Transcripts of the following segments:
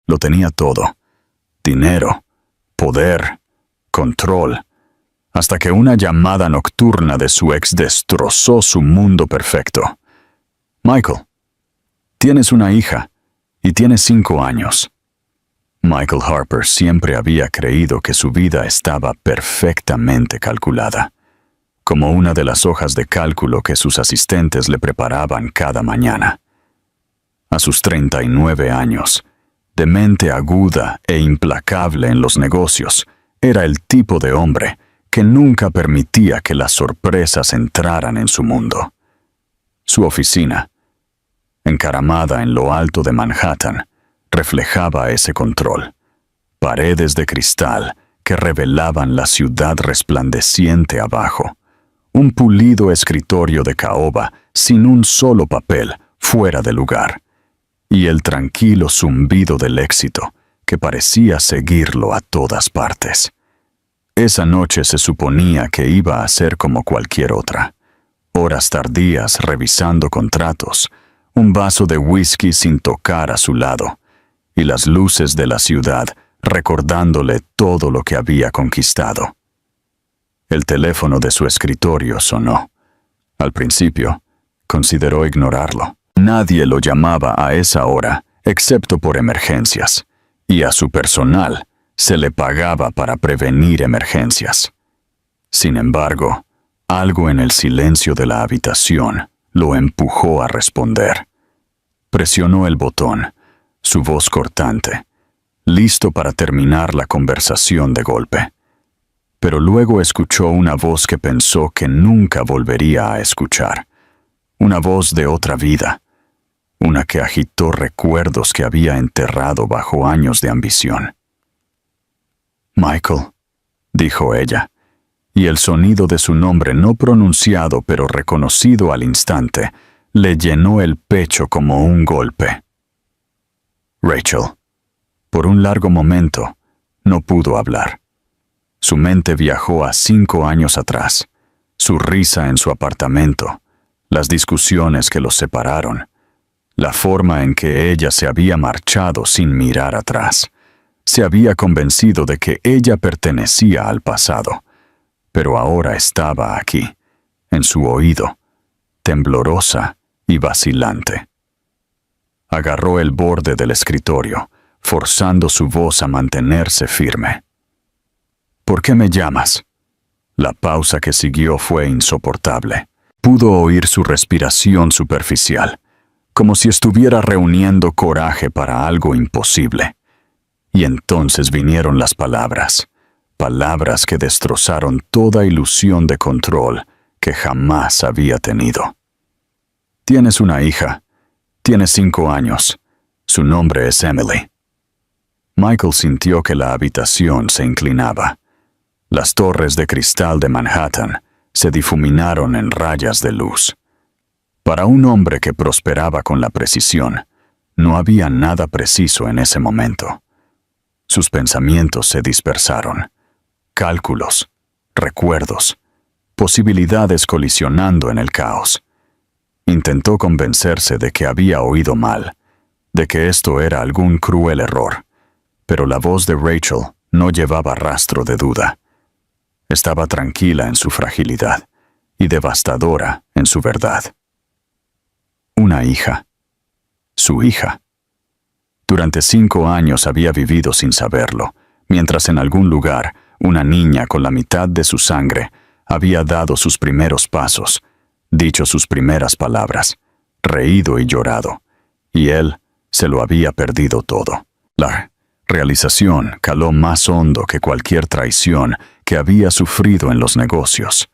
Lo tenía todo: dinero, poder, control, hasta que una llamada nocturna de su ex destrozó su mundo perfecto. Michael, tienes una hija y tienes 5 años. Michael Harper siempre había creído que su vida estaba perfectamente calculada, como una de las hojas de cálculo que sus asistentes le preparaban cada mañana. A sus 39 años, de mente aguda e implacable en los negocios, era el tipo de hombre que nunca permitía que las sorpresas entraran en su mundo. Su oficina, encaramada en lo alto de Manhattan, reflejaba ese control. Paredes de cristal que revelaban la ciudad resplandeciente abajo. Un pulido escritorio de caoba sin un solo papel fuera de lugar. Y el tranquilo zumbido del éxito que parecía seguirlo a todas partes. Esa noche se suponía que iba a ser como cualquier otra. Horas tardías revisando contratos, un vaso de whisky sin tocar a su lado, y las luces de la ciudad recordándole todo lo que había conquistado. El teléfono de su escritorio sonó. Al principio, consideró ignorarlo. Nadie lo llamaba a esa hora, excepto por emergencias, y a su personal se le pagaba para prevenir emergencias. Sin embargo, algo en el silencio de la habitación lo empujó a responder. Presionó el botón, su voz cortante, listo para terminar la conversación de golpe. Pero luego escuchó una voz que pensó que nunca volvería a escuchar. Una voz de otra vida. Una que agitó recuerdos que había enterrado bajo años de ambición. Michael, dijo ella, y el sonido de su nombre no pronunciado pero reconocido al instante le llenó el pecho como un golpe. Rachel. Por un largo momento, no pudo hablar. Su mente viajó a 5 años atrás, su risa en su apartamento, las discusiones que los separaron, la forma en que ella se había marchado sin mirar atrás. Se había convencido de que ella pertenecía al pasado, pero ahora estaba aquí, en su oído, temblorosa y vacilante. Agarró el borde del escritorio, forzando su voz a mantenerse firme. ¿Por qué me llamas? La pausa que siguió fue insoportable. Pudo oír su respiración superficial, como si estuviera reuniendo coraje para algo imposible. Y entonces vinieron las palabras, palabras que destrozaron toda ilusión de control que jamás había tenido. Tienes una hija, tienes 5 años, su nombre es Emily. Michael sintió que la habitación se inclinaba. Las torres de cristal de Manhattan se difuminaron en rayas de luz. Para un hombre que prosperaba con la precisión, no había nada preciso en ese momento. Sus pensamientos se dispersaron. Cálculos, recuerdos, posibilidades colisionando en el caos. Intentó convencerse de que había oído mal, de que esto era algún cruel error, pero la voz de Rachel no llevaba rastro de duda. Estaba tranquila en su fragilidad y devastadora en su verdad. Una hija. Su hija. Durante 5 años había vivido sin saberlo, mientras en algún lugar una niña con la mitad de su sangre había dado sus primeros pasos, dicho sus primeras palabras, reído y llorado, y él se lo había perdido todo. La realización caló más hondo que cualquier traición que había sufrido en los negocios,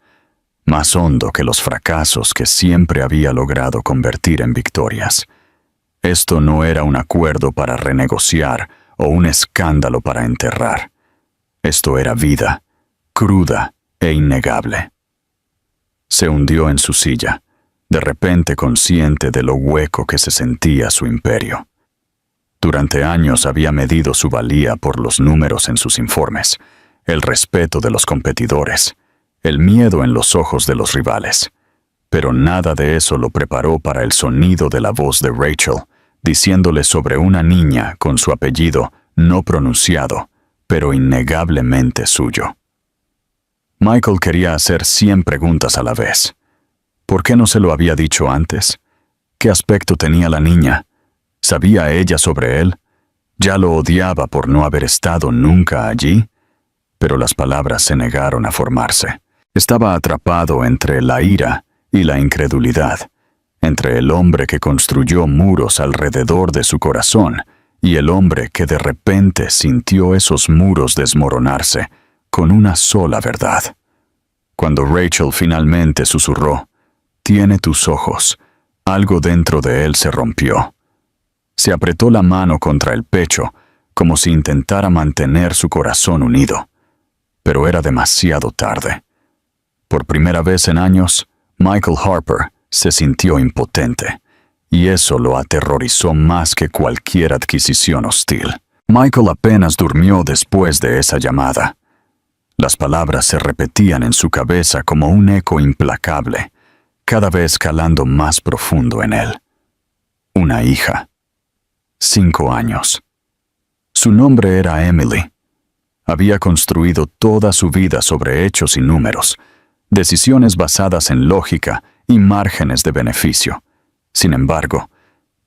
más hondo que los fracasos que siempre había logrado convertir en victorias. Esto no era un acuerdo para renegociar o un escándalo para enterrar. Esto era vida, cruda e innegable. Se hundió en su silla, de repente consciente de lo hueco que se sentía su imperio. Durante años había medido su valía por los números en sus informes, el respeto de los competidores, el miedo en los ojos de los rivales. Pero nada de eso lo preparó para el sonido de la voz de Rachel, diciéndole sobre una niña con su apellido no pronunciado, pero innegablemente suyo. Michael quería hacer 100 preguntas a la vez. ¿Por qué no se lo había dicho antes? ¿Qué aspecto tenía la niña? ¿Sabía ella sobre él? ¿Ya lo odiaba por no haber estado nunca allí? Pero las palabras se negaron a formarse. Estaba atrapado entre la ira y la incredulidad, entre el hombre que construyó muros alrededor de su corazón y el hombre que de repente sintió esos muros desmoronarse con una sola verdad. Cuando Rachel finalmente susurró, «Tiene tus ojos», algo dentro de él se rompió. Se apretó la mano contra el pecho, como si intentara mantener su corazón unido. Pero era demasiado tarde. Por primera vez en años, Michael Harper se sintió impotente, y eso lo aterrorizó más que cualquier adquisición hostil. Michael apenas durmió después de esa llamada. Las palabras se repetían en su cabeza como un eco implacable, cada vez calando más profundo en él. Una hija. 5 años. Su nombre era Emily. Había construido toda su vida sobre hechos y números, decisiones basadas en lógica y márgenes de beneficio. Sin embargo,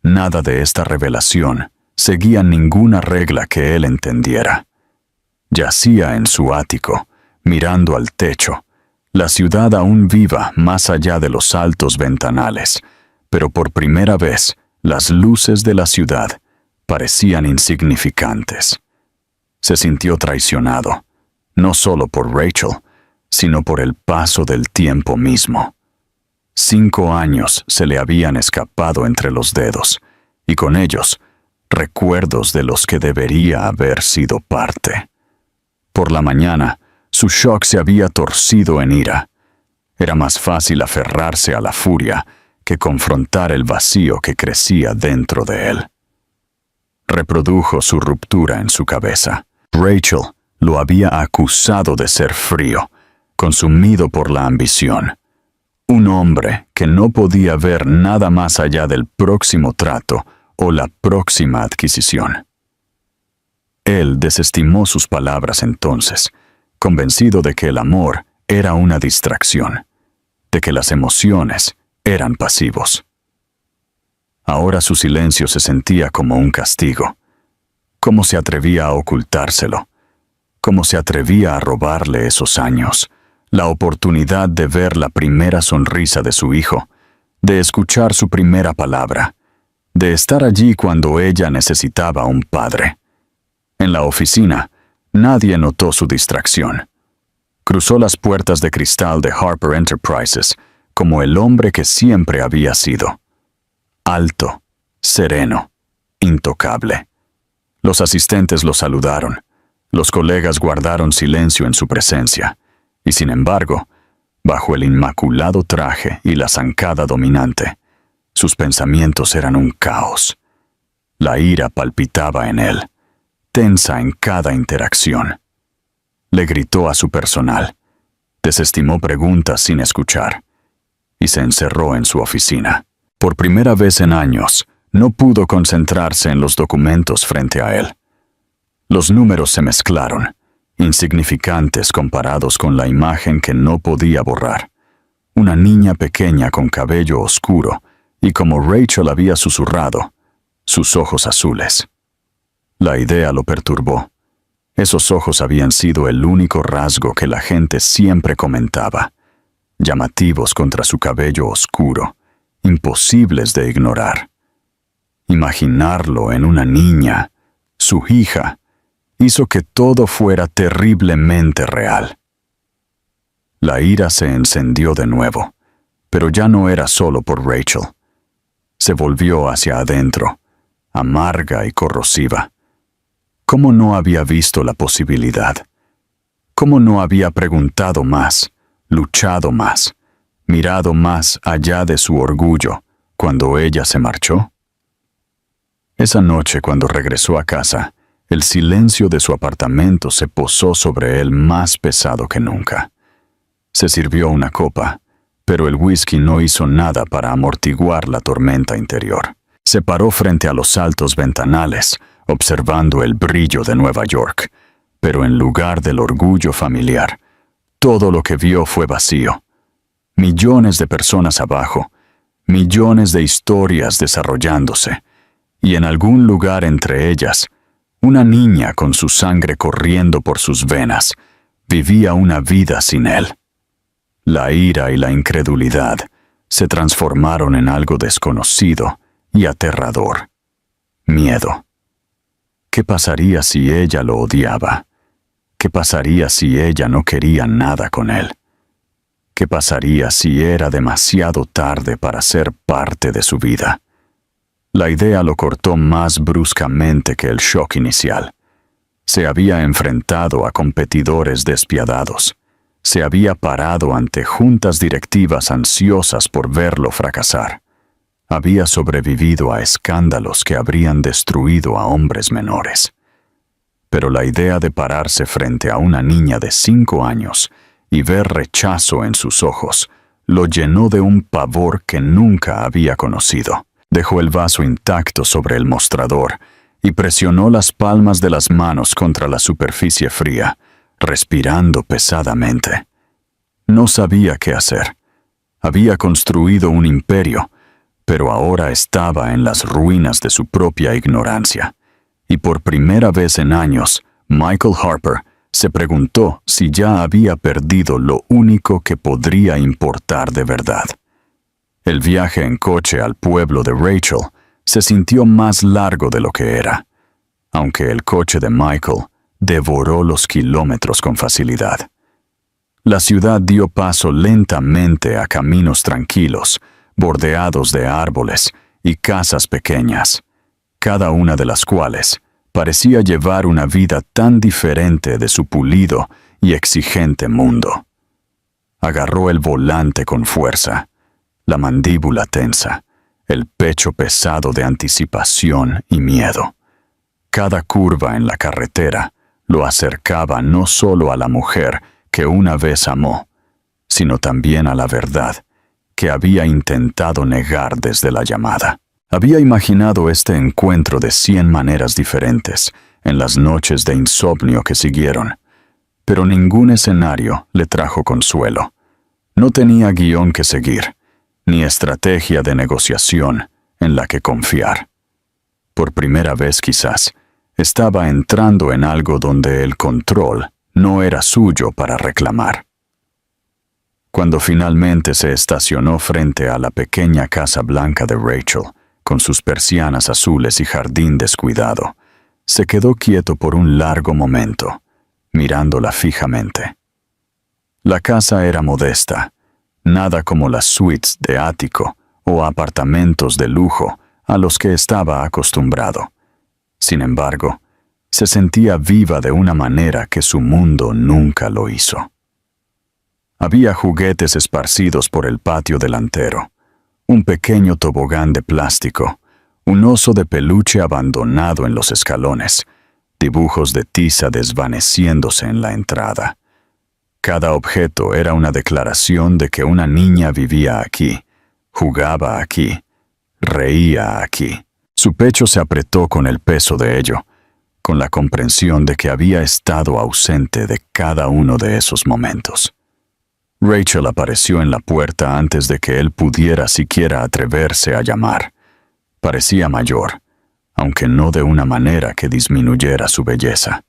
nada de esta revelación seguía ninguna regla que él entendiera. Yacía en su ático, mirando al techo, la ciudad aún viva más allá de los altos ventanales, pero por primera vez las luces de la ciudad parecían insignificantes. Se sintió traicionado, no solo por Rachel, sino por el paso del tiempo mismo. 5 años se le habían escapado entre los dedos, y con ellos, recuerdos de los que debería haber sido parte. Por la mañana, su shock se había torcido en ira. Era más fácil aferrarse a la furia que confrontar el vacío que crecía dentro de él. Reprodujo su ruptura en su cabeza. Rachel lo había acusado de ser frío, consumido por la ambición. Un hombre que no podía ver nada más allá del próximo trato o la próxima adquisición. Él desestimó sus palabras entonces, convencido de que el amor era una distracción, de que las emociones eran pasivos. Ahora su silencio se sentía como un castigo. ¿Cómo se atrevía a ocultárselo? ¿Cómo se atrevía a robarle esos años? La oportunidad de ver la primera sonrisa de su hijo, de escuchar su primera palabra, de estar allí cuando ella necesitaba un padre. En la oficina, nadie notó su distracción. Cruzó las puertas de cristal de Harper Enterprises como el hombre que siempre había sido. Alto, sereno, intocable. Los asistentes lo saludaron. Los colegas guardaron silencio en su presencia. Y sin embargo, bajo el inmaculado traje y la zancada dominante, sus pensamientos eran un caos. La ira palpitaba en él, tensa en cada interacción. Le gritó a su personal, desestimó preguntas sin escuchar, y se encerró en su oficina. Por primera vez en años, no pudo concentrarse en los documentos frente a él. Los números se mezclaron, insignificantes comparados con la imagen que no podía borrar. Una niña pequeña con cabello oscuro, y como Rachel había susurrado, sus ojos azules. La idea lo perturbó. Esos ojos habían sido el único rasgo que la gente siempre comentaba, llamativos contra su cabello oscuro, imposibles de ignorar. Imaginarlo en una niña, su hija, hizo que todo fuera terriblemente real. La ira se encendió de nuevo, pero ya no era solo por Rachel. Se volvió hacia adentro, amarga y corrosiva. ¿Cómo no había visto la posibilidad? ¿Cómo no había preguntado más, luchado más, mirado más allá de su orgullo cuando ella se marchó? Esa noche, cuando regresó a casa, el silencio de su apartamento se posó sobre él más pesado que nunca. Se sirvió una copa, pero el whisky no hizo nada para amortiguar la tormenta interior. Se paró frente a los altos ventanales, observando el brillo de Nueva York, pero en lugar del orgullo familiar, todo lo que vio fue vacío. Millones de personas abajo, millones de historias desarrollándose, y en algún lugar entre ellas, una niña con su sangre corriendo por sus venas vivía una vida sin él. La ira y la incredulidad se transformaron en algo desconocido y aterrador. Miedo. ¿Qué pasaría si ella lo odiaba? ¿Qué pasaría si ella no quería nada con él? ¿Qué pasaría si era demasiado tarde para ser parte de su vida? La idea lo cortó más bruscamente que el shock inicial. Se había enfrentado a competidores despiadados. Se había parado ante juntas directivas ansiosas por verlo fracasar. Había sobrevivido a escándalos que habrían destruido a hombres menores. Pero la idea de pararse frente a una niña de 5 años y ver rechazo en sus ojos lo llenó de un pavor que nunca había conocido. Dejó el vaso intacto sobre el mostrador y presionó las palmas de las manos contra la superficie fría, respirando pesadamente. No sabía qué hacer. Había construido un imperio, pero ahora estaba en las ruinas de su propia ignorancia. Y por primera vez en años, Michael Harper se preguntó si ya había perdido lo único que podría importar de verdad. El viaje en coche al pueblo de Rachel se sintió más largo de lo que era, aunque el coche de Michael devoró los kilómetros con facilidad. La ciudad dio paso lentamente a caminos tranquilos, bordeados de árboles y casas pequeñas, cada una de las cuales parecía llevar una vida tan diferente de su pulido y exigente mundo. Agarró el volante con fuerza, la mandíbula tensa, el pecho pesado de anticipación y miedo. Cada curva en la carretera lo acercaba no solo a la mujer que una vez amó, sino también a la verdad que había intentado negar desde la llamada. Había imaginado este encuentro de 100 maneras diferentes en las noches de insomnio que siguieron, pero ningún escenario le trajo consuelo. No tenía guión que seguir, ni estrategia de negociación en la que confiar. Por primera vez quizás, estaba entrando en algo donde el control no era suyo para reclamar. Cuando finalmente se estacionó frente a la pequeña casa blanca de Rachel, con sus persianas azules y jardín descuidado, se quedó quieto por un largo momento, mirándola fijamente. La casa era modesta, nada como las suites de ático o apartamentos de lujo a los que estaba acostumbrado. Sin embargo, se sentía viva de una manera que su mundo nunca lo hizo. Había juguetes esparcidos por el patio delantero, un pequeño tobogán de plástico, un oso de peluche abandonado en los escalones, dibujos de tiza desvaneciéndose en la entrada. Cada objeto era una declaración de que una niña vivía aquí, jugaba aquí, reía aquí. Su pecho se apretó con el peso de ello, con la comprensión de que había estado ausente de cada uno de esos momentos. Rachel apareció en la puerta antes de que él pudiera siquiera atreverse a llamar. Parecía mayor, aunque no de una manera que disminuyera su belleza.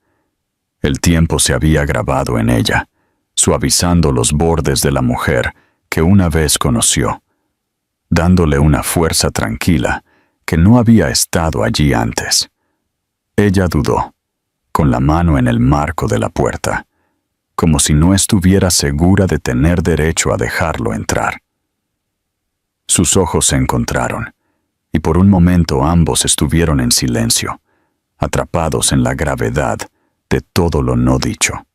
El tiempo se había grabado en ella, suavizando los bordes de la mujer que una vez conoció, dándole una fuerza tranquila que no había estado allí antes. Ella dudó, con la mano en el marco de la puerta, como si no estuviera segura de tener derecho a dejarlo entrar. Sus ojos se encontraron, y por un momento ambos estuvieron en silencio, atrapados en la gravedad de todo lo no dicho.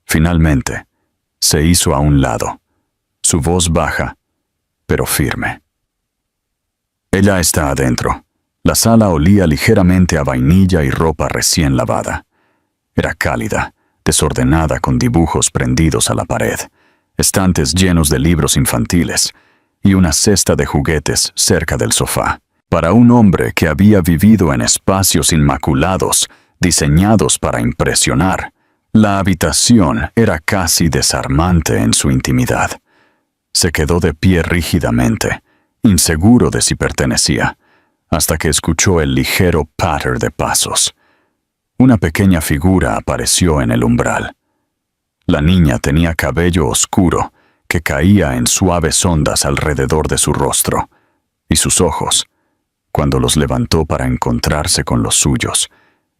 Finalmente, se hizo a un lado, su voz baja, pero firme. Ella está adentro. La sala olía ligeramente a vainilla y ropa recién lavada. Era cálida, desordenada con dibujos prendidos a la pared, estantes llenos de libros infantiles y una cesta de juguetes cerca del sofá. Para un hombre que había vivido en espacios inmaculados, diseñados para impresionar, la habitación era casi desarmante en su intimidad. Se quedó de pie rígidamente, inseguro de si pertenecía, hasta que escuchó el ligero patter de pasos. Una pequeña figura apareció en el umbral. La niña tenía cabello oscuro que caía en suaves ondas alrededor de su rostro, y sus ojos, cuando los levantó para encontrarse con los suyos,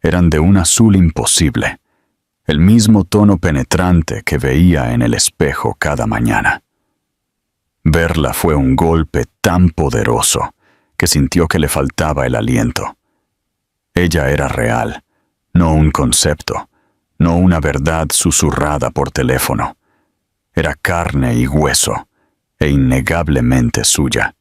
eran de un azul imposible, el mismo tono penetrante que veía en el espejo cada mañana. Verla fue un golpe tan poderoso que sintió que le faltaba el aliento. Ella era real, no un concepto, no una verdad susurrada por teléfono. Era carne y hueso, e innegablemente suya.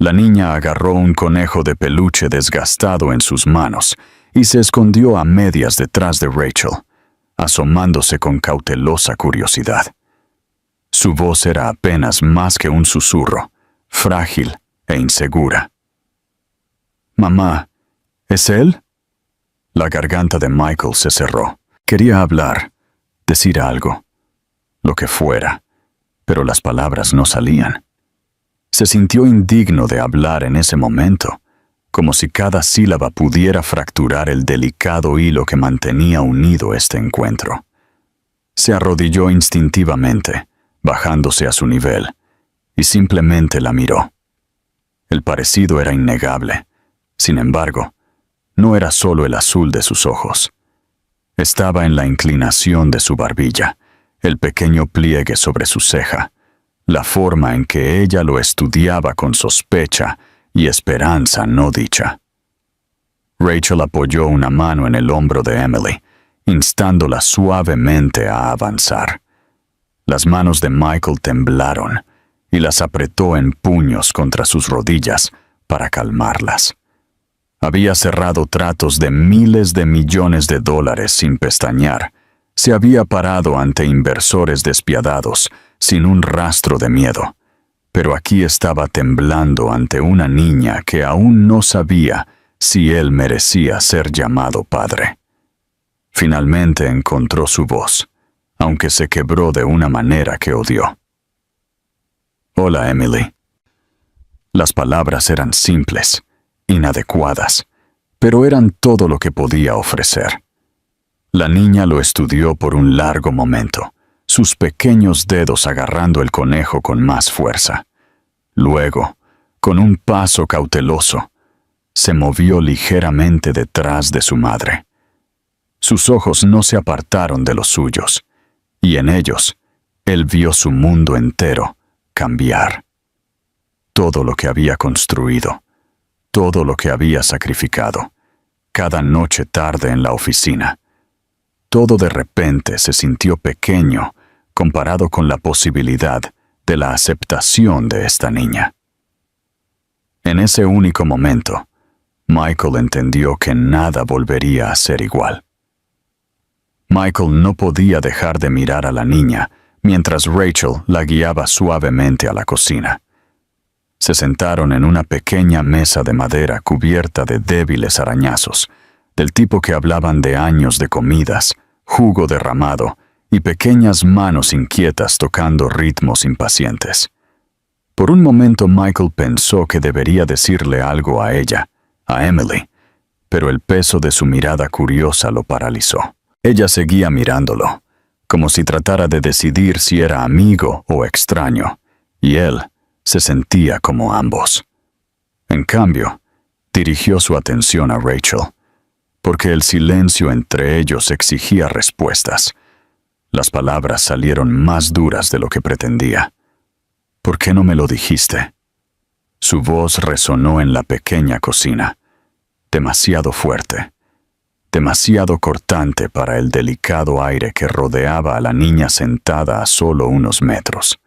La niña agarró un conejo de peluche desgastado en sus manos y se escondió a medias detrás de Rachel, asomándose con cautelosa curiosidad. Su voz era apenas más que un susurro, frágil e insegura. «Mamá, ¿es él?» La garganta de Michael se cerró. Quería hablar, decir algo, lo que fuera, pero las palabras no salían. Se sintió indigno de hablar en ese momento, como si cada sílaba pudiera fracturar el delicado hilo que mantenía unido este encuentro. Se arrodilló instintivamente, bajándose a su nivel, y simplemente la miró. El parecido era innegable. Sin embargo, no era solo el azul de sus ojos. Estaba en la inclinación de su barbilla, el pequeño pliegue sobre su ceja, la forma en que ella lo estudiaba con sospecha y esperanza no dicha. Rachel apoyó una mano en el hombro de Emily, instándola suavemente a avanzar. Las manos de Michael temblaron y las apretó en puños contra sus rodillas para calmarlas. Había cerrado tratos de miles de millones de dólares sin pestañear. Se había parado ante inversores despiadados, sin un rastro de miedo. Pero aquí estaba temblando ante una niña que aún no sabía si él merecía ser llamado padre. Finalmente encontró su voz, aunque se quebró de una manera que odió. «Hola, Emily». Las palabras eran simples, inadecuadas, pero eran todo lo que podía ofrecer. La niña lo estudió por un largo momento, sus pequeños dedos agarrando el conejo con más fuerza. Luego, con un paso cauteloso, se movió ligeramente detrás de su madre. Sus ojos no se apartaron de los suyos, y en ellos, él vio su mundo entero cambiar. Todo lo que había construido, todo lo que había sacrificado, cada noche tarde en la oficina. Todo de repente se sintió pequeño comparado con la posibilidad de la aceptación de esta niña. En ese único momento, Michael entendió que nada volvería a ser igual. Michael no podía dejar de mirar a la niña mientras Rachel la guiaba suavemente a la cocina. Se sentaron en una pequeña mesa de madera cubierta de débiles arañazos, del tipo que hablaban de años de comidas, jugo derramado y pequeñas manos inquietas tocando ritmos impacientes. Por un momento Michael pensó que debería decirle algo a ella, a Emily, pero el peso de su mirada curiosa lo paralizó. Ella seguía mirándolo, como si tratara de decidir si era amigo o extraño, y él se sentía como ambos. En cambio, dirigió su atención a Rachel, porque el silencio entre ellos exigía respuestas. Las palabras salieron más duras de lo que pretendía. «¿Por qué no me lo dijiste?» Su voz resonó en la pequeña cocina, demasiado fuerte, demasiado cortante para el delicado aire que rodeaba a la niña sentada a solo unos metros.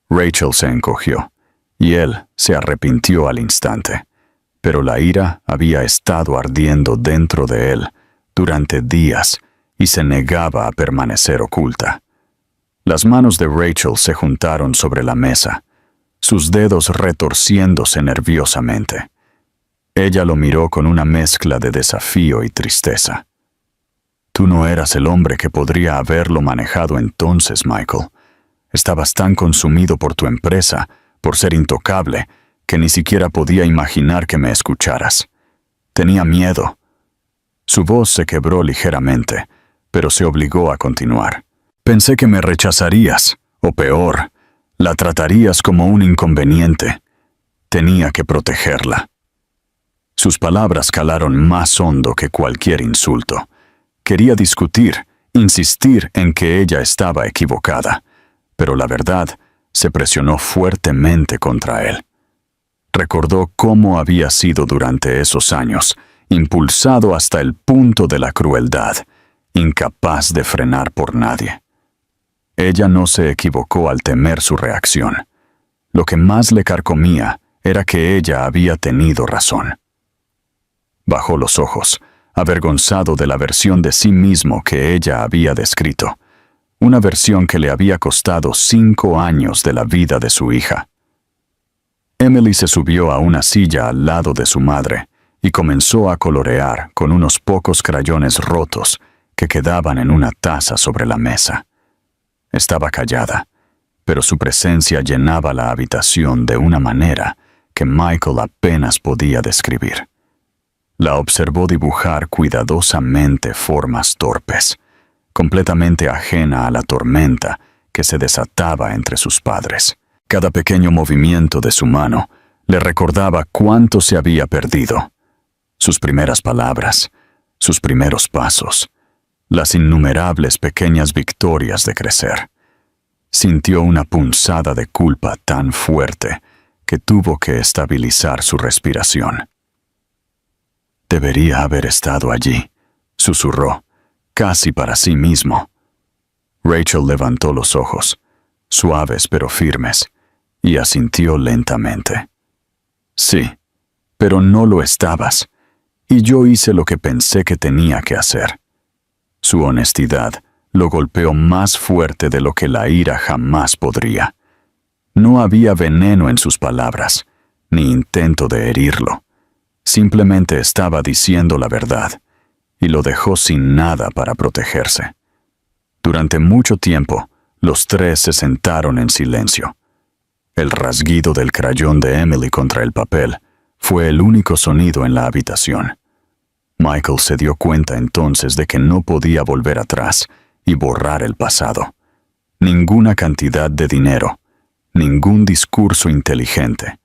Rachel se encogió, y él se arrepintió al instante, pero la ira había estado ardiendo dentro de él durante días y se negaba a permanecer oculta. Las manos de Rachel se juntaron sobre la mesa, sus dedos retorciéndose nerviosamente. Ella lo miró con una mezcla de desafío y tristeza. Tú no eras el hombre que podría haberlo manejado entonces, Michael. Estabas tan consumido por tu empresa, por ser intocable, que ni siquiera podía imaginar que me escucharas. Tenía miedo. Su voz se quebró ligeramente, pero se obligó a continuar. Pensé que me rechazarías, o peor, la tratarías como un inconveniente. Tenía que protegerla. Sus palabras calaron más hondo que cualquier insulto. Quería discutir, insistir en que ella estaba equivocada, pero la verdad se presionó fuertemente contra él. Recordó cómo había sido durante esos años, impulsado hasta el punto de la crueldad, incapaz de frenar por nadie. Ella no se equivocó al temer su reacción. Lo que más le carcomía era que ella había tenido razón. Bajó los ojos, avergonzado de la versión de sí mismo que ella había descrito, una versión que le había costado 5 años de la vida de su hija. Emily se subió a una silla al lado de su madre y comenzó a colorear con unos pocos crayones rotos que quedaban en una taza sobre la mesa. Estaba callada, pero su presencia llenaba la habitación de una manera que Michael apenas podía describir. La observó dibujar cuidadosamente formas torpes, completamente ajena a la tormenta que se desataba entre sus padres. Cada pequeño movimiento de su mano le recordaba cuánto se había perdido. Sus primeras palabras, sus primeros pasos, las innumerables pequeñas victorias de crecer. Sintió una punzada de culpa tan fuerte que tuvo que estabilizar su respiración. Debería haber estado allí, susurró, casi para sí mismo. Rachel levantó los ojos, suaves pero firmes, y asintió lentamente. Sí, pero no lo estabas, y yo hice lo que pensé que tenía que hacer. Su honestidad lo golpeó más fuerte de lo que la ira jamás podría. No había veneno en sus palabras, ni intento de herirlo. Simplemente estaba diciendo la verdad, y lo dejó sin nada para protegerse. Durante mucho tiempo, los tres se sentaron en silencio. El rasguido del crayón de Emily contra el papel fue el único sonido en la habitación. Michael se dio cuenta entonces de que no podía volver atrás y borrar el pasado. Ninguna cantidad de dinero, ningún discurso inteligente,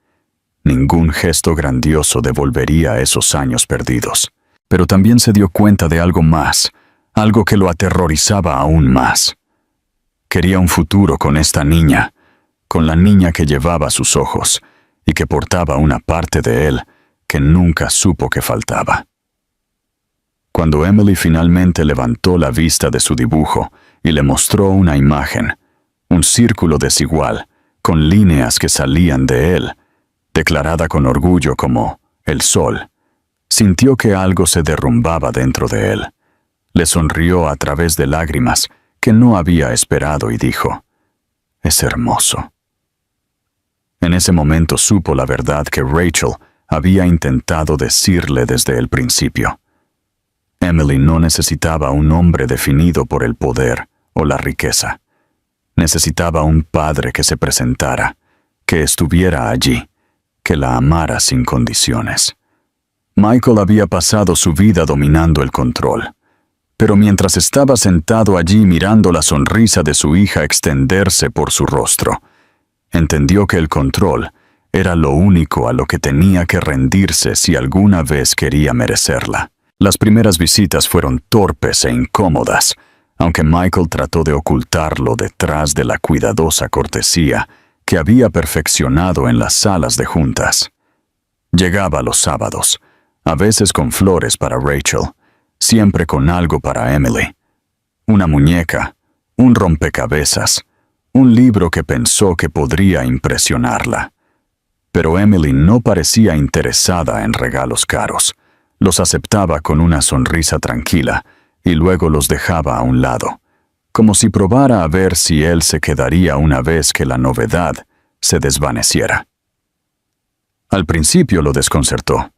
ningún gesto grandioso devolvería esos años perdidos. Pero también se dio cuenta de algo más, algo que lo aterrorizaba aún más. Quería un futuro con esta niña, con la niña que llevaba sus ojos y que portaba una parte de él que nunca supo que faltaba. Cuando Emily finalmente levantó la vista de su dibujo y le mostró una imagen, un círculo desigual, con líneas que salían de él, declarada con orgullo como el sol, sintió que algo se derrumbaba dentro de él. Le sonrió a través de lágrimas que no había esperado y dijo, «Es hermoso». En ese momento supo la verdad que Rachel había intentado decirle desde el principio. Emily no necesitaba un hombre definido por el poder o la riqueza. Necesitaba un padre que se presentara, que estuviera allí, que la amara sin condiciones. Michael había pasado su vida dominando el control, pero mientras estaba sentado allí mirando la sonrisa de su hija extenderse por su rostro, entendió que el control era lo único a lo que tenía que rendirse si alguna vez quería merecerla. Las primeras visitas fueron torpes e incómodas, aunque Michael trató de ocultarlo detrás de la cuidadosa cortesía que había perfeccionado en las salas de juntas. Llegaba los sábados, a veces con flores para Rachel, siempre con algo para Emily. Una muñeca, un rompecabezas, un libro que pensó que podría impresionarla. Pero Emily no parecía interesada en regalos caros. Los aceptaba con una sonrisa tranquila y luego los dejaba a un lado, como si probara a ver si él se quedaría una vez que la novedad se desvaneciera. Al principio lo desconcertó.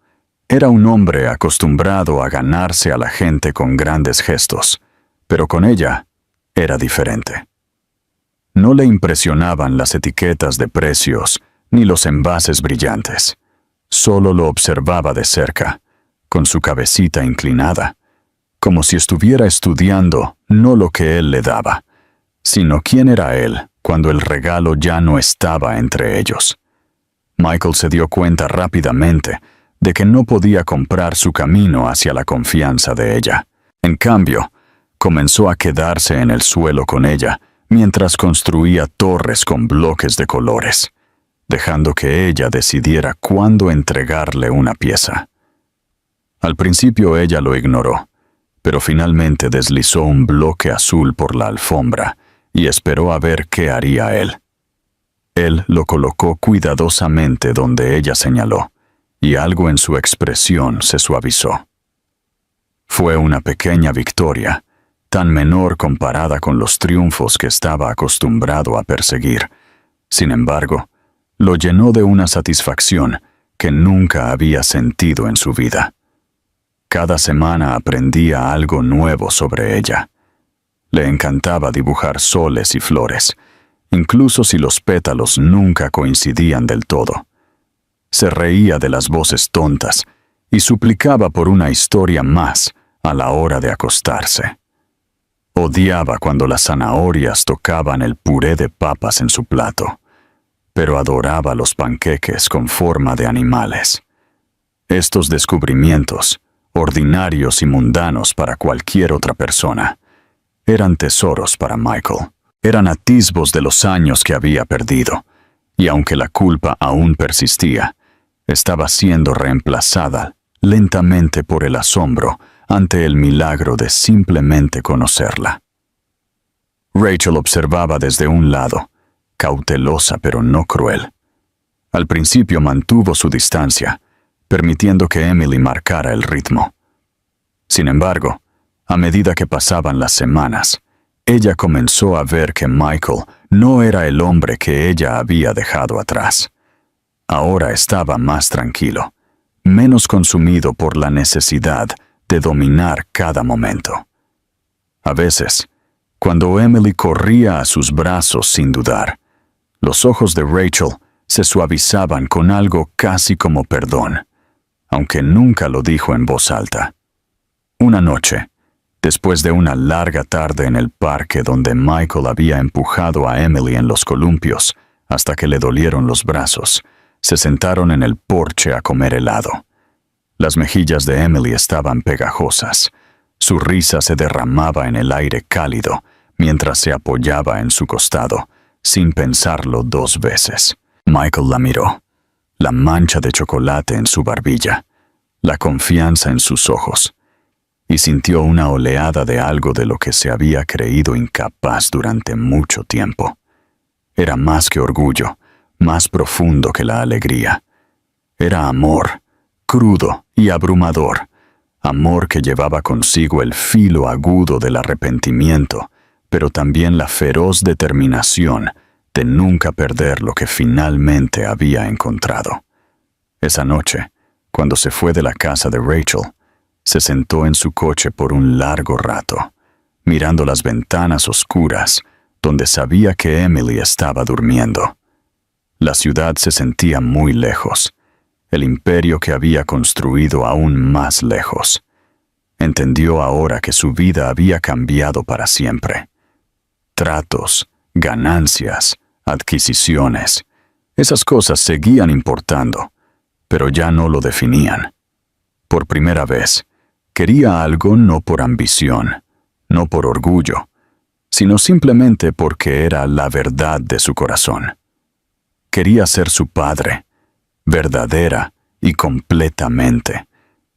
Era un hombre acostumbrado a ganarse a la gente con grandes gestos, pero con ella era diferente. No le impresionaban las etiquetas de precios ni los envases brillantes. Solo lo observaba de cerca, con su cabecita inclinada, como si estuviera estudiando no lo que él le daba, sino quién era él cuando el regalo ya no estaba entre ellos. Michael se dio cuenta rápidamente de que no podía comprar su camino hacia la confianza de ella. En cambio, comenzó a quedarse en el suelo con ella mientras construía torres con bloques de colores, dejando que ella decidiera cuándo entregarle una pieza. Al principio ella lo ignoró, pero finalmente deslizó un bloque azul por la alfombra y esperó a ver qué haría él. Él lo colocó cuidadosamente donde ella señaló, y algo en su expresión se suavizó. Fue una pequeña victoria, tan menor comparada con los triunfos que estaba acostumbrado a perseguir. Sin embargo, lo llenó de una satisfacción que nunca había sentido en su vida. Cada semana aprendía algo nuevo sobre ella. Le encantaba dibujar soles y flores, incluso si los pétalos nunca coincidían del todo. Se reía de las voces tontas y suplicaba por una historia más a la hora de acostarse. Odiaba cuando las zanahorias tocaban el puré de papas en su plato, pero adoraba los panqueques con forma de animales. Estos descubrimientos, ordinarios y mundanos para cualquier otra persona, eran tesoros para Michael. Eran atisbos de los años que había perdido, y aunque la culpa aún persistía, estaba siendo reemplazada lentamente por el asombro ante el milagro de simplemente conocerla. Rachel observaba desde un lado, cautelosa pero no cruel. Al principio mantuvo su distancia, permitiendo que Emily marcara el ritmo. Sin embargo, a medida que pasaban las semanas, ella comenzó a ver que Michael no era el hombre que ella había dejado atrás. Ahora estaba más tranquilo, menos consumido por la necesidad de dominar cada momento. A veces, cuando Emily corría a sus brazos sin dudar, los ojos de Rachel se suavizaban con algo casi como perdón, aunque nunca lo dijo en voz alta. Una noche, después de una larga tarde en el parque donde Michael había empujado a Emily en los columpios hasta que le dolieron los brazos, se sentaron en el porche a comer helado. Las mejillas de Emily estaban pegajosas. Su risa se derramaba en el aire cálido mientras se apoyaba en su costado, sin pensarlo 2 veces. Michael la miró, la mancha de chocolate en su barbilla, la confianza en sus ojos, y sintió una oleada de algo de lo que se había creído incapaz durante mucho tiempo. Era más que orgullo, más profundo que la alegría. Era amor, crudo y abrumador, amor que llevaba consigo el filo agudo del arrepentimiento, pero también la feroz determinación de nunca perder lo que finalmente había encontrado. Esa noche, cuando se fue de la casa de Rachel, se sentó en su coche por un largo rato, mirando las ventanas oscuras donde sabía que Emily estaba durmiendo. La ciudad se sentía muy lejos, el imperio que había construido aún más lejos. Entendió ahora que su vida había cambiado para siempre. Tratos, ganancias, adquisiciones, esas cosas seguían importando, pero ya no lo definían. Por primera vez, quería algo no por ambición, no por orgullo, sino simplemente porque era la verdad de su corazón. Quería ser su padre, verdadera y completamente,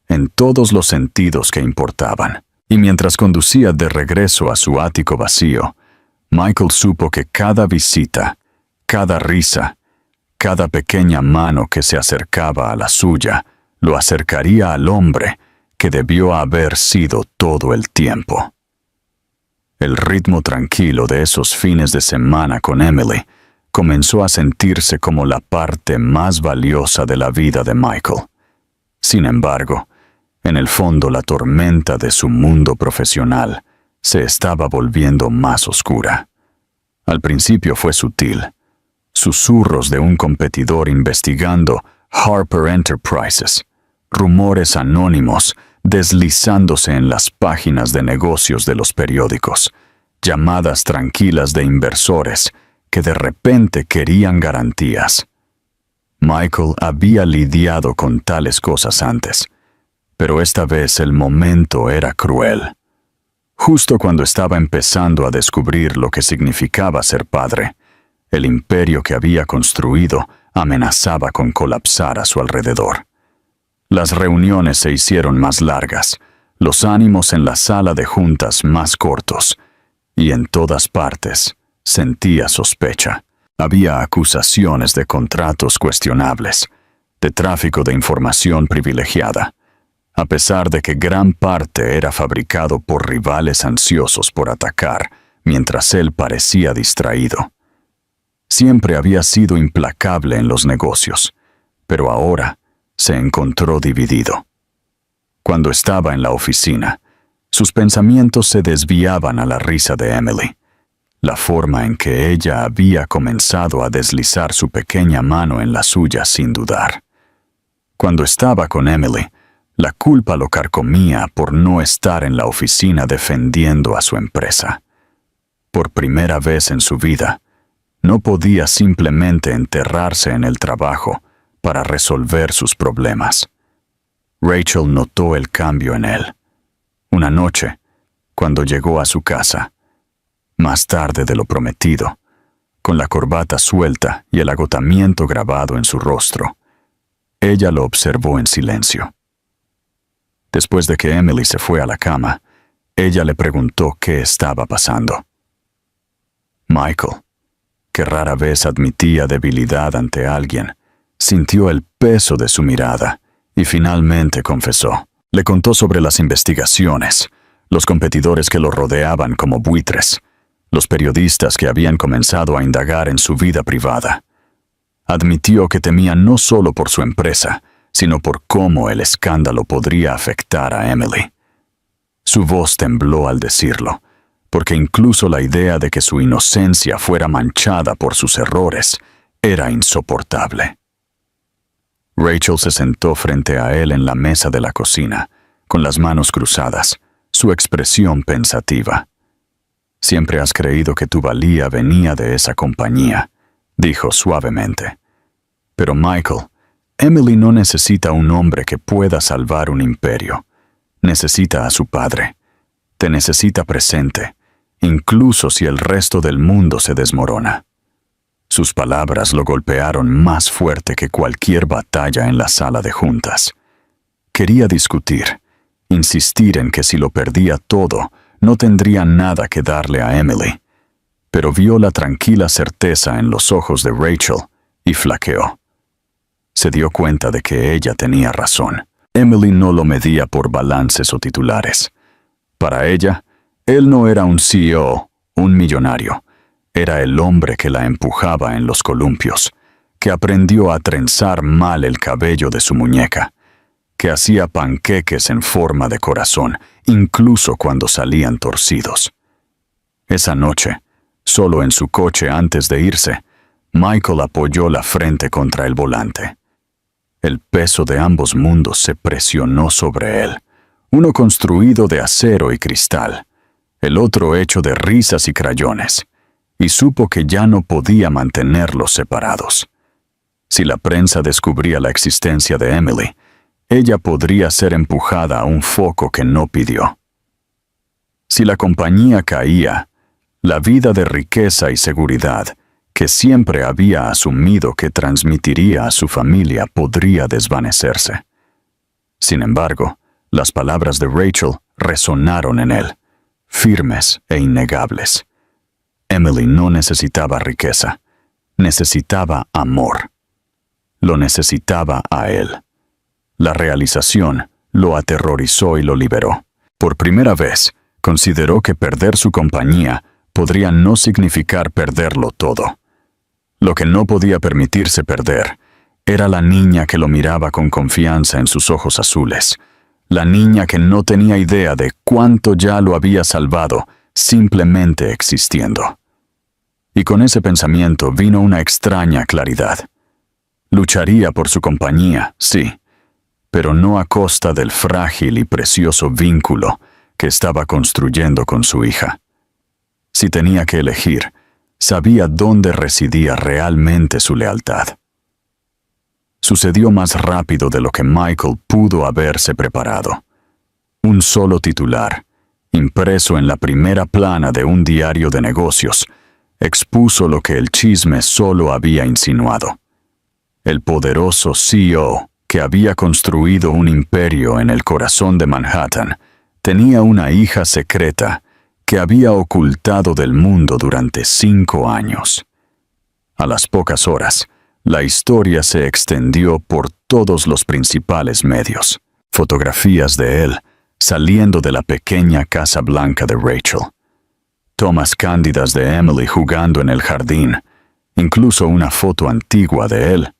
en todos los sentidos que importaban. Y mientras conducía de regreso a su ático vacío, Michael supo que cada visita, cada risa, cada pequeña mano que se acercaba a la suya, lo acercaría al hombre que debió haber sido todo el tiempo. El ritmo tranquilo de esos fines de semana con Emily comenzó a sentirse como la parte más valiosa de la vida de Michael. Sin embargo, en el fondo la tormenta de su mundo profesional se estaba volviendo más oscura. Al principio fue sutil. Susurros de un competidor investigando Harper Enterprises, rumores anónimos deslizándose en las páginas de negocios de los periódicos, llamadas tranquilas de inversores que de repente querían garantías. Michael había lidiado con tales cosas antes, pero esta vez el momento era cruel. Justo cuando estaba empezando a descubrir lo que significaba ser padre, el imperio que había construido amenazaba con colapsar a su alrededor. Las reuniones se hicieron más largas, los ánimos en la sala de juntas más cortos, y en todas partes sentía sospecha. Había acusaciones de contratos cuestionables, de tráfico de información privilegiada, a pesar de que gran parte era fabricado por rivales ansiosos por atacar, mientras él parecía distraído. Siempre había sido implacable en los negocios, pero ahora se encontró dividido. Cuando estaba en la oficina, sus pensamientos se desviaban a la risa de Emily, la forma en que ella había comenzado a deslizar su pequeña mano en la suya sin dudar. Cuando estaba con Emily, la culpa lo carcomía por no estar en la oficina defendiendo a su empresa. Por primera vez en su vida, no podía simplemente enterrarse en el trabajo para resolver sus problemas. Rachel notó el cambio en él. Una noche, cuando llegó a su casa, más tarde de lo prometido, con la corbata suelta y el agotamiento grabado en su rostro, ella lo observó en silencio. Después de que Emily se fue a la cama, ella le preguntó qué estaba pasando. Michael, que rara vez admitía debilidad ante alguien, sintió el peso de su mirada y finalmente confesó. Le contó sobre las investigaciones, los competidores que lo rodeaban como buitres, los periodistas que habían comenzado a indagar en su vida privada. Admitió que temía no solo por su empresa, sino por cómo el escándalo podría afectar a Emily. Su voz tembló al decirlo, porque incluso la idea de que su inocencia fuera manchada por sus errores era insoportable. Rachel se sentó frente a él en la mesa de la cocina, con las manos cruzadas, su expresión pensativa. «Siempre has creído que tu valía venía de esa compañía», dijo suavemente. «Pero Michael, Emily no necesita un hombre que pueda salvar un imperio. Necesita a su padre. Te necesita presente, incluso si el resto del mundo se desmorona». Sus palabras lo golpearon más fuerte que cualquier batalla en la sala de juntas. Quería discutir, insistir en que si lo perdía todo, no tendría nada que darle a Emily, pero vio la tranquila certeza en los ojos de Rachel y flaqueó. Se dio cuenta de que ella tenía razón. Emily no lo medía por balances o titulares. Para ella, él no era un CEO, un millonario. Era el hombre que la empujaba en los columpios, que aprendió a trenzar mal el cabello de su muñeca, que hacía panqueques en forma de corazón, incluso cuando salían torcidos. Esa noche, solo en su coche antes de irse, Michael apoyó la frente contra el volante. El peso de ambos mundos se presionó sobre él, uno construido de acero y cristal, el otro hecho de risas y crayones, y supo que ya no podía mantenerlos separados. Si la prensa descubría la existencia de Emily, ella podría ser empujada a un foco que no pidió. Si la compañía caía, la vida de riqueza y seguridad que siempre había asumido que transmitiría a su familia podría desvanecerse. Sin embargo, las palabras de Rachel resonaron en él, firmes e innegables. Emily no necesitaba riqueza, necesitaba amor. Lo necesitaba a él. La realización lo aterrorizó y lo liberó. Por primera vez, consideró que perder su compañía podría no significar perderlo todo. Lo que no podía permitirse perder era la niña que lo miraba con confianza en sus ojos azules, la niña que no tenía idea de cuánto ya lo había salvado simplemente existiendo. Y con ese pensamiento vino una extraña claridad. Lucharía por su compañía, sí, pero no a costa del frágil y precioso vínculo que estaba construyendo con su hija. Si tenía que elegir, sabía dónde residía realmente su lealtad. Sucedió más rápido de lo que Michael pudo haberse preparado. Un solo titular, impreso en la primera plana de un diario de negocios, expuso lo que el chisme solo había insinuado. El poderoso CEO, que había construido un imperio en el corazón de Manhattan, tenía una hija secreta que había ocultado del mundo durante 5 años. A las pocas horas, la historia se extendió por todos los principales medios. Fotografías de él saliendo de la pequeña casa blanca de Rachel. Tomas cándidas de Emily jugando en el jardín, incluso una foto antigua de él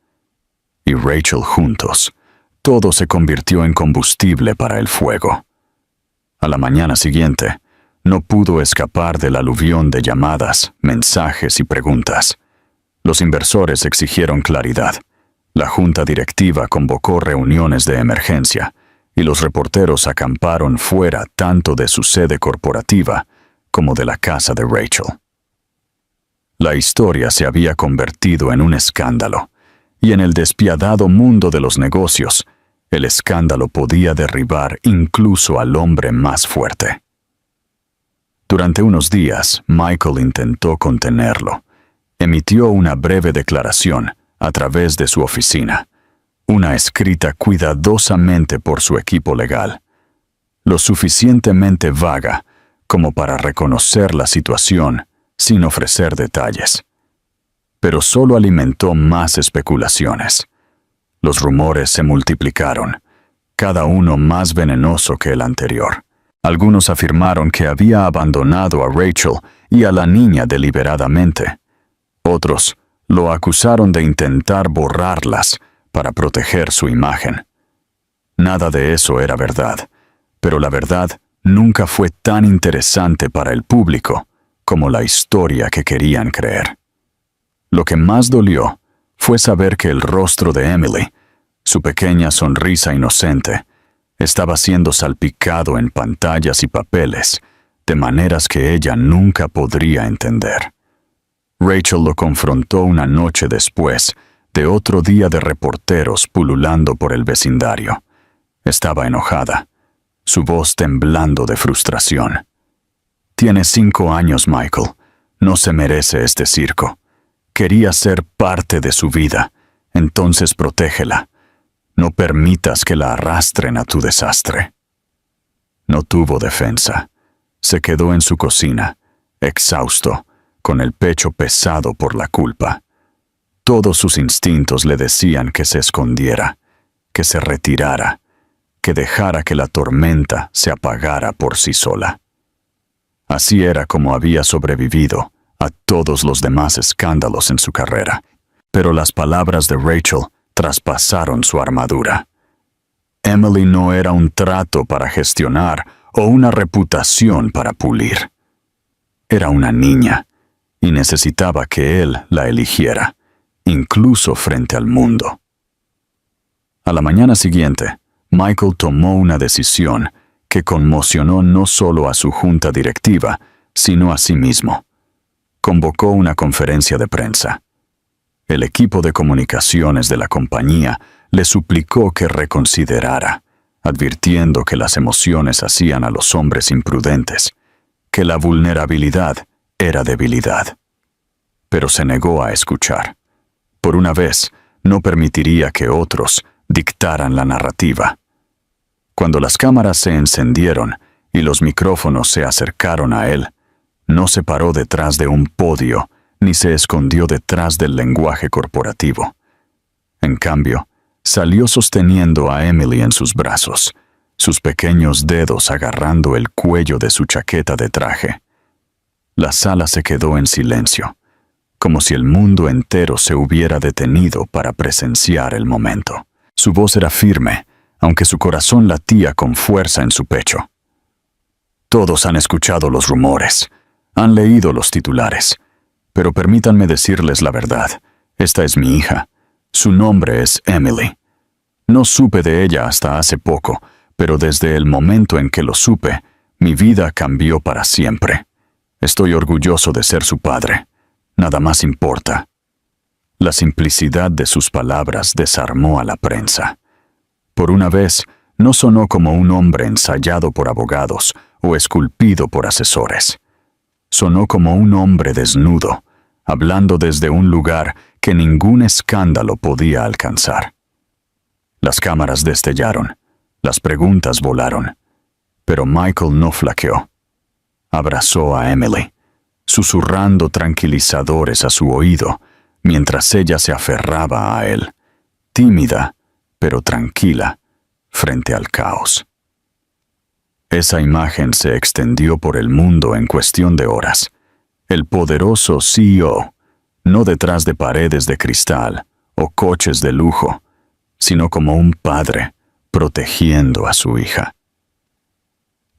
y Rachel juntos. Todo se convirtió en combustible para el fuego. A la mañana siguiente, no pudo escapar del aluvión de llamadas, mensajes y preguntas. Los inversores exigieron claridad. La junta directiva convocó reuniones de emergencia y los reporteros acamparon fuera tanto de su sede corporativa como de la casa de Rachel. La historia se había convertido en un escándalo, y en el despiadado mundo de los negocios, el escándalo podía derribar incluso al hombre más fuerte. Durante unos días, Michael intentó contenerlo. Emitió una breve declaración a través de su oficina, una escrita cuidadosamente por su equipo legal, lo suficientemente vaga como para reconocer la situación sin ofrecer detalles. Pero solo alimentó más especulaciones. Los rumores se multiplicaron, cada uno más venenoso que el anterior. Algunos afirmaron que había abandonado a Rachel y a la niña deliberadamente. Otros lo acusaron de intentar borrarlas para proteger su imagen. Nada de eso era verdad, pero la verdad nunca fue tan interesante para el público como la historia que querían creer. Lo que más dolió fue saber que el rostro de Emily, su pequeña sonrisa inocente, estaba siendo salpicado en pantallas y papeles de maneras que ella nunca podría entender. Rachel lo confrontó una noche después de otro día de reporteros pululando por el vecindario. Estaba enojada, su voz temblando de frustración. «Tiene 5 años, Michael. No se merece este circo. Quería ser parte de su vida, entonces protégela. No permitas que la arrastren a tu desastre». No tuvo defensa. Se quedó en su cocina, exhausto, con el pecho pesado por la culpa. Todos sus instintos le decían que se escondiera, que se retirara, que dejara que la tormenta se apagara por sí sola. Así era como había sobrevivido a todos los demás escándalos en su carrera. Pero las palabras de Rachel traspasaron su armadura. Emily no era un trato para gestionar o una reputación para pulir. Era una niña y necesitaba que él la eligiera, incluso frente al mundo. A la mañana siguiente, Michael tomó una decisión que conmocionó no solo a su junta directiva, sino a sí mismo. Convocó una conferencia de prensa. El equipo de comunicaciones de la compañía le suplicó que reconsiderara, advirtiendo que las emociones hacían a los hombres imprudentes, que la vulnerabilidad era debilidad. Pero se negó a escuchar. Por una vez, no permitiría que otros dictaran la narrativa. Cuando las cámaras se encendieron y los micrófonos se acercaron a él, no se paró detrás de un podio ni se escondió detrás del lenguaje corporativo. En cambio, salió sosteniendo a Emily en sus brazos, sus pequeños dedos agarrando el cuello de su chaqueta de traje. La sala se quedó en silencio, como si el mundo entero se hubiera detenido para presenciar el momento. Su voz era firme, aunque su corazón latía con fuerza en su pecho. Todos han escuchado los rumores, han leído los titulares, pero permítanme decirles la verdad. Esta es mi hija. Su nombre es Emily. No supe de ella hasta hace poco, pero desde el momento en que lo supe, mi vida cambió para siempre. Estoy orgulloso de ser su padre. Nada más importa. La simplicidad de sus palabras desarmó a la prensa. Por una vez, no sonó como un hombre ensayado por abogados o esculpido por asesores. Sonó como un hombre desnudo, hablando desde un lugar que ningún escándalo podía alcanzar. Las cámaras destellaron, las preguntas volaron, pero Michael no flaqueó. Abrazó a Emily, susurrando tranquilizadores a su oído, mientras ella se aferraba a él, tímida, pero tranquila, frente al caos. Esa imagen se extendió por el mundo en cuestión de horas. El poderoso CEO, no detrás de paredes de cristal o coches de lujo, sino como un padre protegiendo a su hija.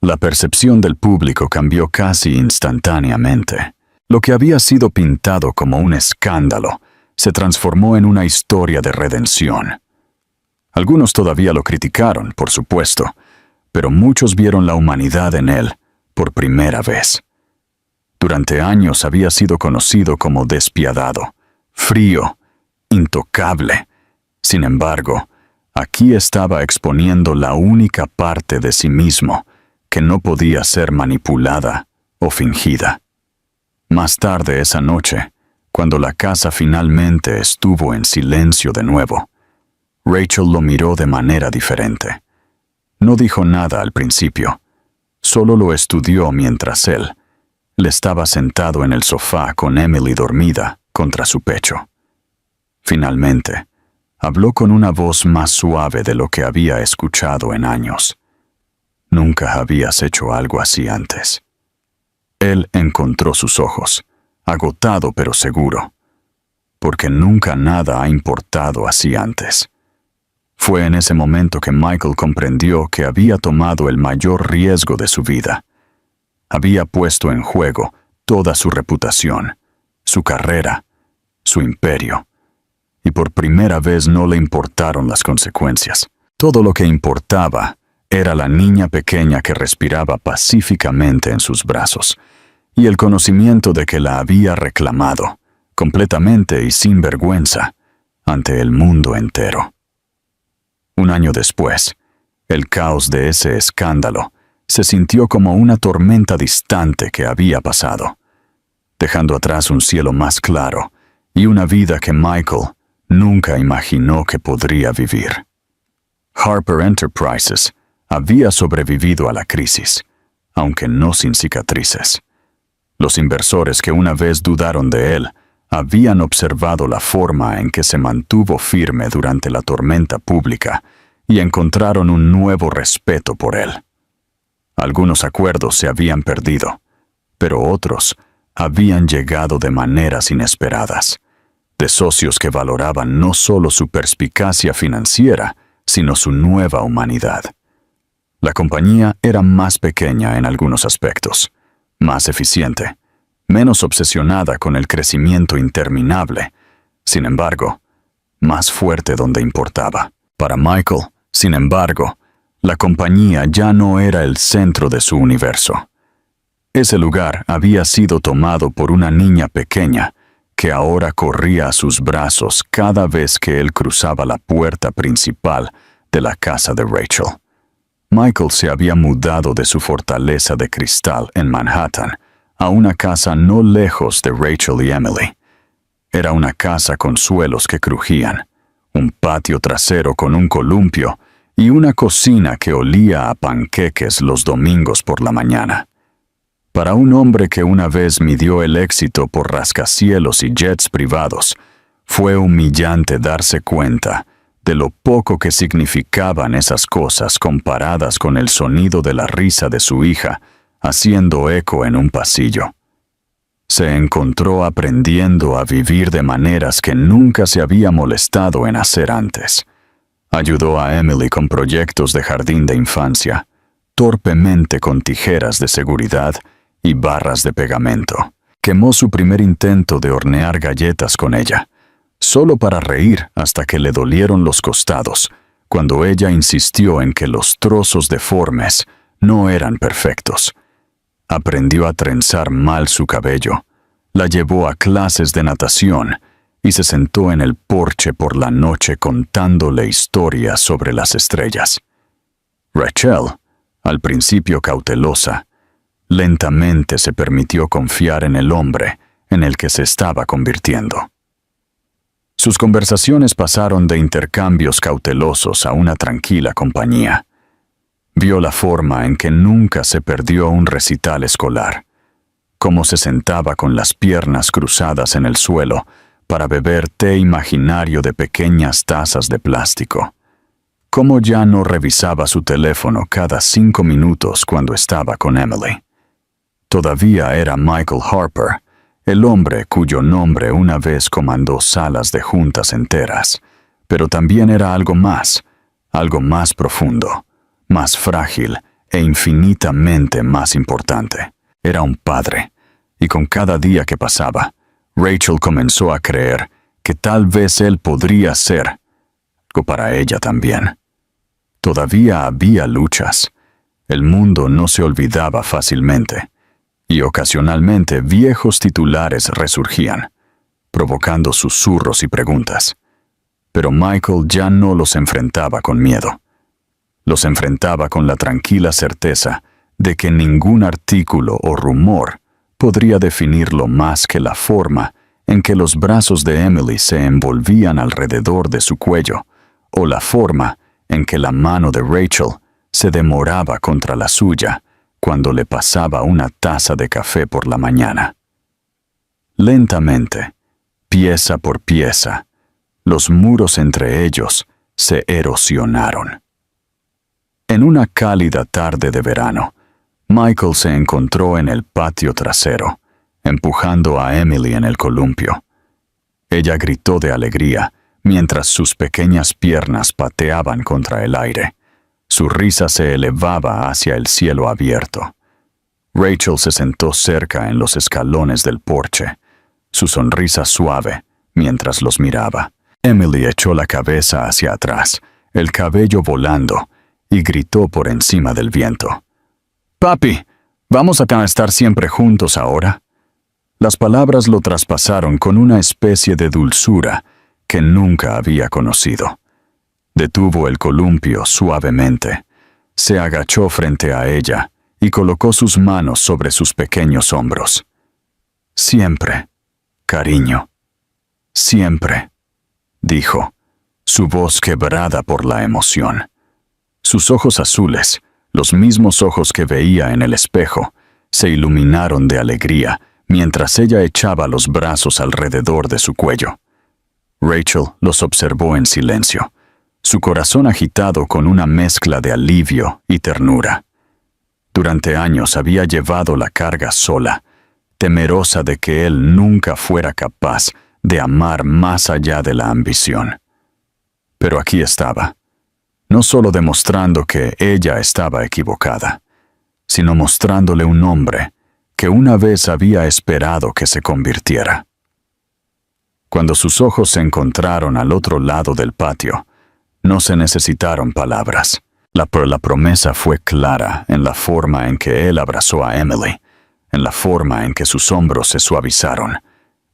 La percepción del público cambió casi instantáneamente. Lo que había sido pintado como un escándalo se transformó en una historia de redención. Algunos todavía lo criticaron, por supuesto, pero muchos vieron la humanidad en él por primera vez. Durante años había sido conocido como despiadado, frío, intocable. Sin embargo, aquí estaba exponiendo la única parte de sí mismo que no podía ser manipulada o fingida. Más tarde esa noche, cuando la casa finalmente estuvo en silencio de nuevo, Rachel lo miró de manera diferente. No dijo nada al principio, solo lo estudió mientras él estaba sentado en el sofá con Emily dormida contra su pecho. Finalmente, habló con una voz más suave de lo que había escuchado en años. Nunca habías hecho algo así antes. Él encontró sus ojos, agotado pero seguro, porque nunca nada ha importado así antes. Fue en ese momento que Michael comprendió que había tomado el mayor riesgo de su vida. Había puesto en juego toda su reputación, su carrera, su imperio, y por primera vez no le importaron las consecuencias. Todo lo que importaba era la niña pequeña que respiraba pacíficamente en sus brazos, y el conocimiento de que la había reclamado, completamente y sin vergüenza, ante el mundo entero. Un año después, el caos de ese escándalo se sintió como una tormenta distante que había pasado, dejando atrás un cielo más claro y una vida que Michael nunca imaginó que podría vivir. Harper Enterprises había sobrevivido a la crisis, aunque no sin cicatrices. Los inversores que una vez dudaron de él habían observado la forma en que se mantuvo firme durante la tormenta pública y encontraron un nuevo respeto por él. Algunos acuerdos se habían perdido, pero otros habían llegado de maneras inesperadas, de socios que valoraban no solo su perspicacia financiera, sino su nueva humanidad. La compañía era más pequeña en algunos aspectos, más eficiente, menos obsesionada con el crecimiento interminable, sin embargo, más fuerte donde importaba. Para Michael, sin embargo, la compañía ya no era el centro de su universo. Ese lugar había sido tomado por una niña pequeña que ahora corría a sus brazos cada vez que él cruzaba la puerta principal de la casa de Rachel. Michael se había mudado de su fortaleza de cristal en Manhattan a una casa no lejos de Rachel y Emily. Era una casa con suelos que crujían, un patio trasero con un columpio y una cocina que olía a panqueques los domingos por la mañana. Para un hombre que una vez midió el éxito por rascacielos y jets privados, fue humillante darse cuenta de lo poco que significaban esas cosas comparadas con el sonido de la risa de su hija haciendo eco en un pasillo. Se encontró aprendiendo a vivir de maneras que nunca se había molestado en hacer antes. Ayudó a Emily con proyectos de jardín de infancia, torpemente con tijeras de seguridad y barras de pegamento. Quemó su primer intento de hornear galletas con ella, solo para reír hasta que le dolieron los costados, cuando ella insistió en que los trozos deformes no eran perfectos. Aprendió a trenzar mal su cabello, la llevó a clases de natación y se sentó en el porche por la noche contándole historias sobre las estrellas. Rachel, al principio cautelosa, lentamente se permitió confiar en el hombre en el que se estaba convirtiendo. Sus conversaciones pasaron de intercambios cautelosos a una tranquila compañía. Vio la forma en que nunca se perdió un recital escolar, cómo se sentaba con las piernas cruzadas en el suelo para beber té imaginario de pequeñas tazas de plástico, cómo ya no revisaba su teléfono cada 5 minutos cuando estaba con Emily. Todavía era Michael Harper, el hombre cuyo nombre una vez comandó salas de juntas enteras, pero también era algo más profundo, más frágil e infinitamente más importante. Era un padre, y con cada día que pasaba, Rachel comenzó a creer que tal vez él podría ser algo para ella también. Todavía había luchas. El mundo no se olvidaba fácilmente, y ocasionalmente viejos titulares resurgían, provocando susurros y preguntas. Pero Michael ya no los enfrentaba con miedo. Los enfrentaba con la tranquila certeza de que ningún artículo o rumor podría definirlo más que la forma en que los brazos de Emily se envolvían alrededor de su cuello, o la forma en que la mano de Rachel se demoraba contra la suya cuando le pasaba una taza de café por la mañana. Lentamente, pieza por pieza, los muros entre ellos se erosionaron. En una cálida tarde de verano, Michael se encontró en el patio trasero, empujando a Emily en el columpio. Ella gritó de alegría mientras sus pequeñas piernas pateaban contra el aire. Su risa se elevaba hacia el cielo abierto. Rachel se sentó cerca en los escalones del porche, su sonrisa suave mientras los miraba. Emily echó la cabeza hacia atrás, el cabello volando, y gritó por encima del viento: «Papi, ¿vamos a estar siempre juntos ahora?» Las palabras lo traspasaron con una especie de dulzura que nunca había conocido. Detuvo el columpio suavemente, se agachó frente a ella y colocó sus manos sobre sus pequeños hombros. «Siempre, cariño, siempre», dijo, su voz quebrada por la emoción. Sus ojos azules, los mismos ojos que veía en el espejo, se iluminaron de alegría mientras ella echaba los brazos alrededor de su cuello. Rachel los observó en silencio, su corazón agitado con una mezcla de alivio y ternura. Durante años había llevado la carga sola, temerosa de que él nunca fuera capaz de amar más allá de la ambición. Pero aquí estaba, no solo demostrando que ella estaba equivocada, sino mostrándole un hombre que una vez había esperado que se convirtiera. Cuando sus ojos se encontraron al otro lado del patio, no se necesitaron palabras. La promesa fue clara en la forma en que él abrazó a Emily, en la forma en que sus hombros se suavizaron,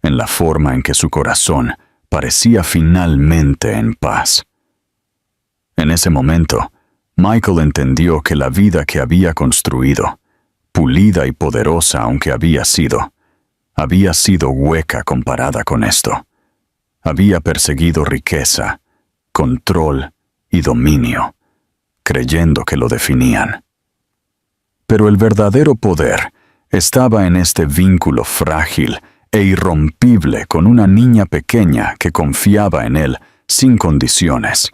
en la forma en que su corazón parecía finalmente en paz. En ese momento, Michael entendió que la vida que había construido, pulida y poderosa aunque había sido hueca comparada con esto. Había perseguido riqueza, control y dominio, creyendo que lo definían. Pero el verdadero poder estaba en este vínculo frágil e irrompible con una niña pequeña que confiaba en él sin condiciones,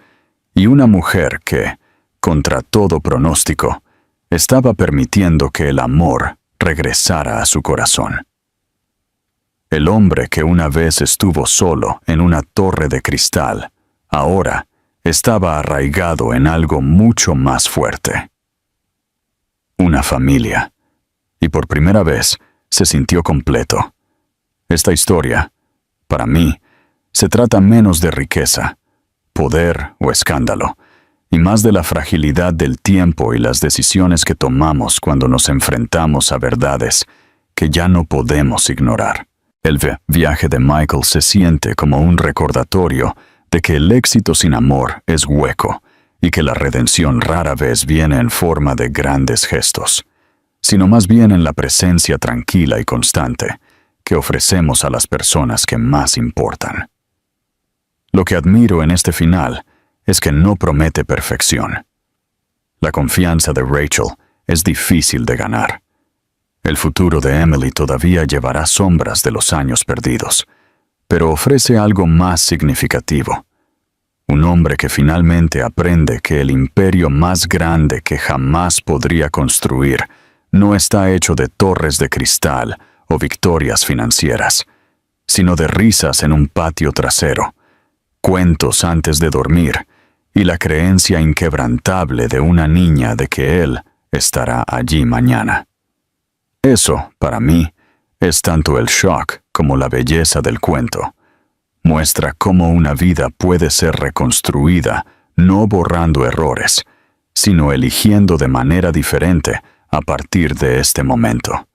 y una mujer que, contra todo pronóstico, estaba permitiendo que el amor regresara a su corazón. El hombre que una vez estuvo solo en una torre de cristal, ahora estaba arraigado en algo mucho más fuerte. Una familia. Y por primera vez se sintió completo. Esta historia, para mí, se trata menos de riqueza, poder o escándalo, y más de la fragilidad del tiempo y las decisiones que tomamos cuando nos enfrentamos a verdades que ya no podemos ignorar. El viaje de Michael se siente como un recordatorio de que el éxito sin amor es hueco y que la redención rara vez viene en forma de grandes gestos, sino más bien en la presencia tranquila y constante que ofrecemos a las personas que más importan. Lo que admiro en este final es que no promete perfección. La confianza de Rachel es difícil de ganar. El futuro de Emily todavía llevará sombras de los años perdidos, pero ofrece algo más significativo. Un hombre que finalmente aprende que el imperio más grande que jamás podría construir no está hecho de torres de cristal o victorias financieras, sino de risas en un patio trasero, cuentos antes de dormir y la creencia inquebrantable de una niña de que él estará allí mañana. Eso, para mí, es tanto el shock como la belleza del cuento. Muestra cómo una vida puede ser reconstruida no borrando errores, sino eligiendo de manera diferente a partir de este momento.